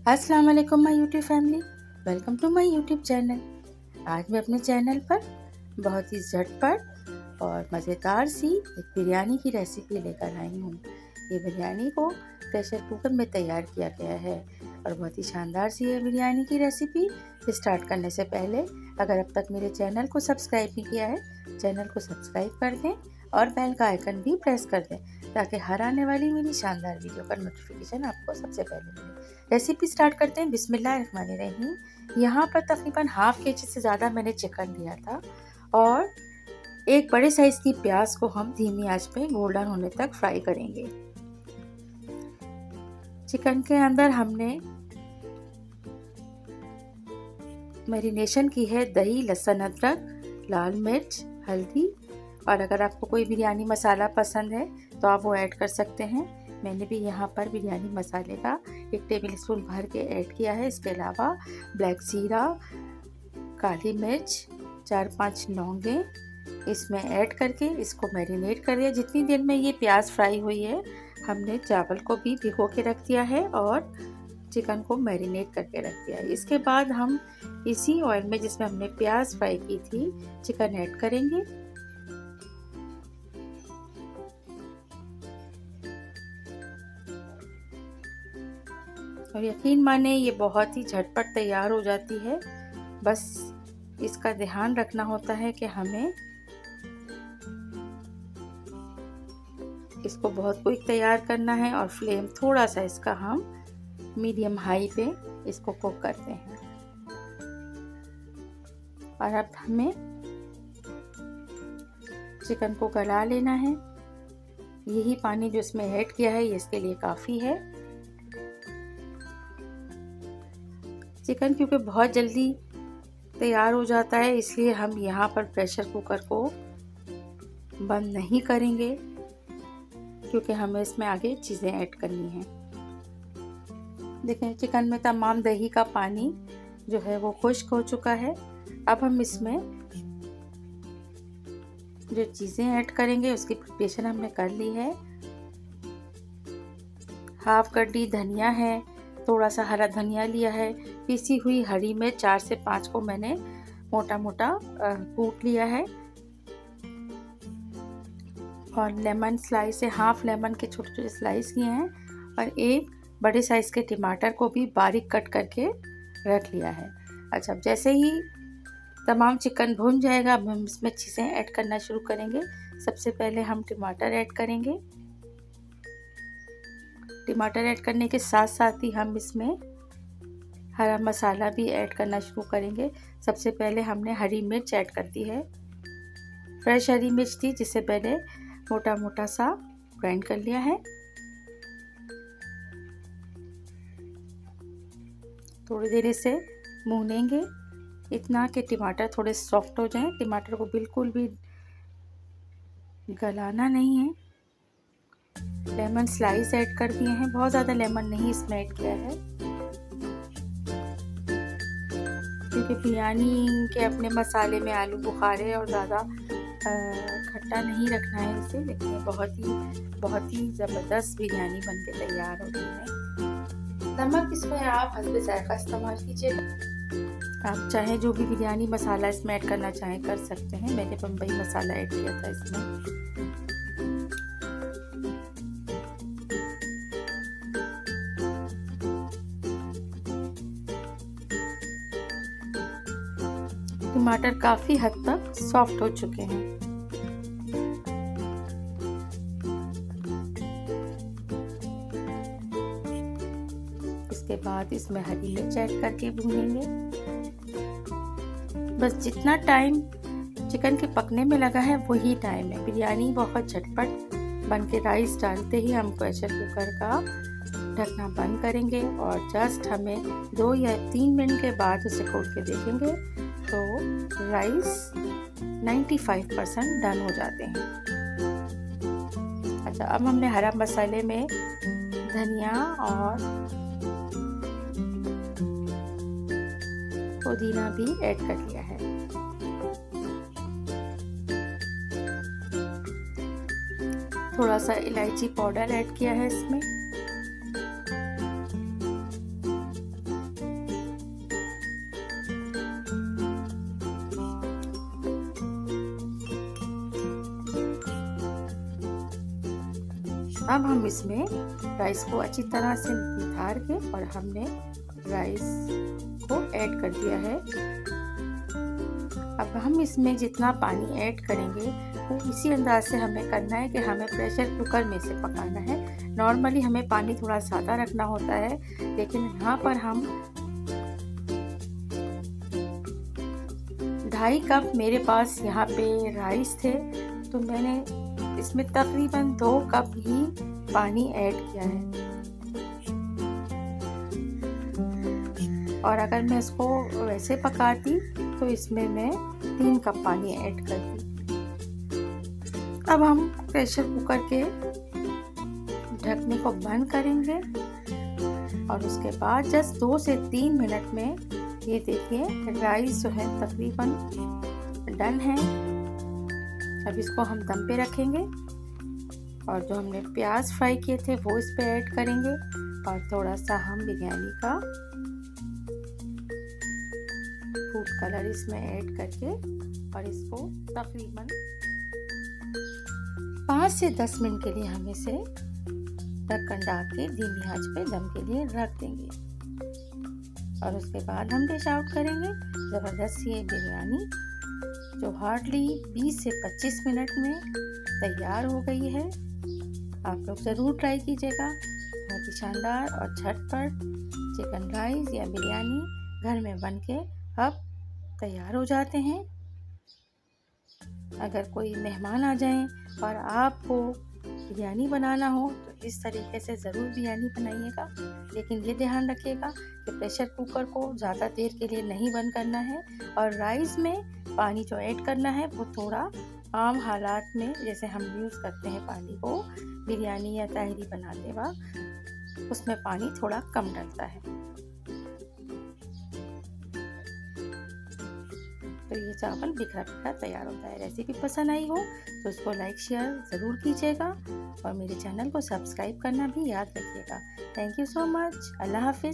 अस्सलाम वालेकुम my YouTube family, welcome to my YouTube channel. आज मैं अपने चैनल पर बहुत ही झटपट और मज़ेदार सी एक बिरयानी की रेसिपी लेकर आई हूँ। ये बिरयानी को प्रेशर कुकर में तैयार किया गया है और बहुत ही शानदार सी है बिरयानी की रेसिपी। स्टार्ट करने से पहले अगर अब तक मेरे चैनल को सब्सक्राइब नहीं किया है, चैनल को सब्सक्राइब कर दें और बेल का आइकन भी प्रेस कर दें ताकि हर आने वाली मेरी शानदार वीडियो का नोटिफिकेशन आपको सबसे पहले मिले। रेसिपी स्टार्ट करते हैं। बिस्मिल्लाहिर्रहमानिर्रहीम। यहाँ पर तकरीबन हाफ केजी से ज़्यादा मैंने चिकन लिया था और एक बड़े साइज़ की प्याज को हम धीमी आंच पे गोल्डन होने तक फ्राई करेंगे। चिकन के अंदर हमने मैरिनेशन की है दही, लहसुन, अदरक, लाल मिर्च, हल्दी और अगर आपको कोई बिरयानी मसाला पसंद है तो आप वो ऐड कर सकते हैं। मैंने भी यहाँ पर बिरयानी मसाले का 1 टेबल स्पून भर के ऐड किया है। इसके अलावा ब्लैक जीरा, काली मिर्च, 4-5 लौंगे इसमें ऐड करके इसको मैरिनेट कर दिया। जितनी देर में ये प्याज फ्राई हुई है हमने चावल को भी भिगो के रख दिया है और चिकन को मैरिनेट करके रख दिया है। इसके बाद हम इसी ऑयल में जिसमें हमने प्याज फ्राई की थी चिकन ऐड करेंगे। और यकीन माने ये बहुत ही झटपट तैयार हो जाती है। बस इसका ध्यान रखना होता है कि हमें इसको बहुत क्विक तैयार करना है और फ्लेम थोड़ा सा इसका हम मीडियम हाई पे इसको कुक करते हैं। और अब हमें चिकन को गला लेना है। यही पानी जो इसमें ऐड किया है ये इसके लिए काफ़ी है। चिकन क्योंकि बहुत जल्दी तैयार हो जाता है इसलिए हम यहाँ पर प्रेशर कुकर को बंद नहीं करेंगे क्योंकि हमें इसमें आगे चीज़ें ऐड करनी हैं। देखें चिकन में तमाम दही का पानी जो है वो खुश्क हो चुका है। अब हम इसमें जो चीज़ें ऐड करेंगे उसकी प्रिपरेशन हमने कर ली है। हाफ कड़ी धनिया है, थोड़ा सा हरा धनिया लिया है, पीसी हुई हरी मिर्च 4 से 5 को मैंने मोटा मोटा कूट लिया है और लेमन स्लाइस से हाफ लेमन के छोटे छोटे स्लाइस किए हैं और एक बड़े साइज़ के टमाटर को भी बारीक कट करके रख लिया है। अच्छा, जैसे ही तमाम चिकन भुन जाएगा अब हम इसमें चीज़ें ऐड करना शुरू करेंगे। सबसे पहले हम टमाटर ऐड करेंगे। टमाटर ऐड करने के साथ साथ ही हम इसमें हरा मसाला भी ऐड करना शुरू करेंगे। सबसे पहले हमने हरी मिर्च ऐड कर दी है। फ्रेश हरी मिर्च थी जिसे पहले मोटा मोटा सा ग्राइंड कर लिया है। थोड़ी देर इसे भूनेंगे इतना कि टमाटर थोड़े सॉफ्ट हो जाएं। टमाटर को बिल्कुल भी गलाना नहीं है। लेमन स्लाइस ऐड कर दिए हैं, बहुत ज़्यादा लेमन नहीं इसमें ऐड किया है क्योंकि बिरयानी के अपने मसाले में आलू बुखारे और ज़्यादा खट्टा नहीं रखना है इसे। लेकिन बहुत ही ज़बरदस्त बिरयानी बन के तैयार होती है। नमक इसमें आप हस्बे जायका इस्तेमाल कीजिएगा। आप चाहे जो भी बिरयानी मसाला इसमें ऐड करना चाहें कर सकते हैं। मैंने बम्बई मसाला ऐड किया था इसमें। टमाटर काफ़ी हद तक सॉफ्ट हो चुके हैं। इसके बाद इसमें हरी मिर्च ऐड करके भूनेंगे। बस जितना टाइम चिकन के पकने में लगा है वही टाइम है। बिरयानी बहुत झटपट बन के राइस डालते ही हम प्रेशर कुकर का ढकना बंद करेंगे और जस्ट हमें 2 या 3 मिनट के बाद उसे खोल के देखेंगे तो राइस 95% डन हो जाते हैं। अच्छा, अब हमने हरा मसाले में धनिया और पुदीना भी ऐड कर लिया है। थोड़ा सा इलायची पाउडर ऐड किया है इसमें। अब हम इसमें राइस को अच्छी तरह से निथार के और हमने राइस को ऐड कर दिया है। अब हम इसमें जितना पानी ऐड करेंगे वो इसी अंदाज से हमें करना है कि हमें प्रेशर कुकर में से पकाना है। नॉर्मली हमें पानी थोड़ा ज़्यादा रखना होता है, लेकिन यहाँ पर हम 2.5 कप मेरे पास यहाँ पे राइस थे, तो मैंने इसमें तकरीबन 2 कप ही पानी ऐड किया है। और अगर मैं इसको वैसे पकाती तो इसमें मैं 3 कप पानी ऐड करती। अब हम प्रेशर कुकर के ढकने को बंद करेंगे और उसके बाद जस्ट 2 से 3 मिनट में ये देखिए राइस जो है तकरीबन डन है। अब इसको हम दम पे रखेंगे और जो हमने प्याज फ्राई किए थे वो इस पे ऐड करेंगे और थोड़ा सा हम बिरयानी का फूड कलर इसमें ऐड करके और इसको तकरीबन 5 से 10 मिनट के लिए हम इसे ढक्कन डाल के धीमी आंच पे दम के लिए रख देंगे और उसके बाद हम डिश आउट करेंगे। ज़बरदस्त ये बिरयानी जो हार्डली 20 से 25 मिनट में तैयार हो गई है। आप लोग ज़रूर ट्राई कीजिएगा। बहुत ही शानदार और झटपट चिकन राइस या बिरयानी घर में बन के अब तैयार हो जाते हैं। अगर कोई मेहमान आ जाएं और आपको बिरयानी बनाना हो तो इस तरीके से ज़रूर बिरयानी बनाइएगा, लेकिन ये ध्यान रखिएगा कि प्रेशर कुकर को ज़्यादा देर के लिए नहीं बंद करना है और राइस में पानी जो ऐड करना है वो थोड़ा आम हालात में जैसे हम यूज़ करते हैं पानी को बिरयानी या तहरी बनाते वक्त, उसमें पानी थोड़ा कम डलता है। तो ये चावल बिखरा बिखरा तैयार होता है। रेसिपी पसंद आई हो तो इसको लाइक शेयर ज़रूर कीजिएगा और मेरे चैनल को सब्सक्राइब करना भी याद रखिएगा। Thank you so much. अल्लाह हाफिज़।